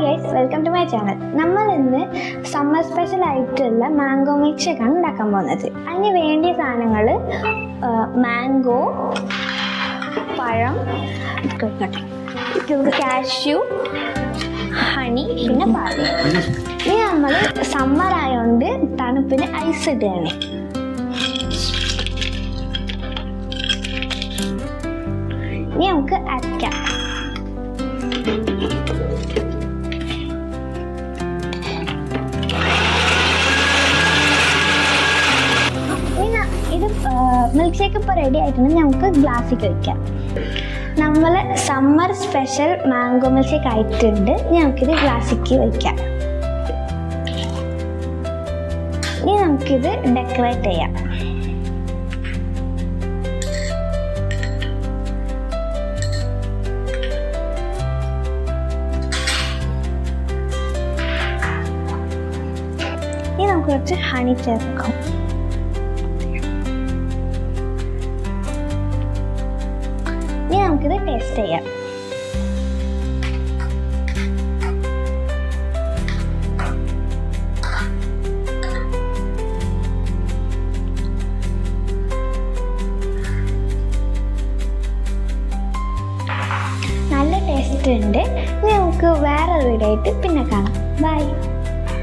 Guys, welcome to my channel. നമ്മൾ ഇന്ന് summer special ആയിട്ടുള്ള മാംഗോ മിൽക്ക് ഷേക്കാണ് ഉണ്ടാക്കാൻ പോകുന്നത്. അതിന് വേണ്ടിയ സാധനങ്ങൾ മാംഗോ, പഴം, കാഷ്യൂ, ഹണി, പിന്നെ പാൽ. ഇനി നമ്മൾ സമ്മർ ആയതുകൊണ്ട് തണുപ്പിന് ഐസ് ഇടുകയാണ്. ഇനി നമുക്ക് അരയ്ക്കാം. ഇത് മിൽക്ക് ഷേക്ക് ഇപ്പോൾ റെഡി ആയിട്ടുണ്ട്. നമുക്ക് ഗ്ലാസ്സിൽ വയ്ക്കാം. നമ്മൾ summer special mango milk shake ആയിട്ടുണ്ട്. നമുക്കിത് ഗ്ലാസ്സിക്ക് വയ്ക്കാം. ഇനി നമുക്കിത് ഡെക്കറേറ്റ് ചെയ്യാം. ഇനി നമുക്ക് കുറച്ച് ഹണി ചേർക്കാം. ഇനി നമുക്കിത് ടേസ്റ്റ് ചെയ്യാം. നല്ല ടേസ്റ്റ് ഉണ്ട്. ഇനി നമുക്ക് വേറെ വീഡിയോ ആയിട്ട് പിന്നെ കാണാം. ബൈ.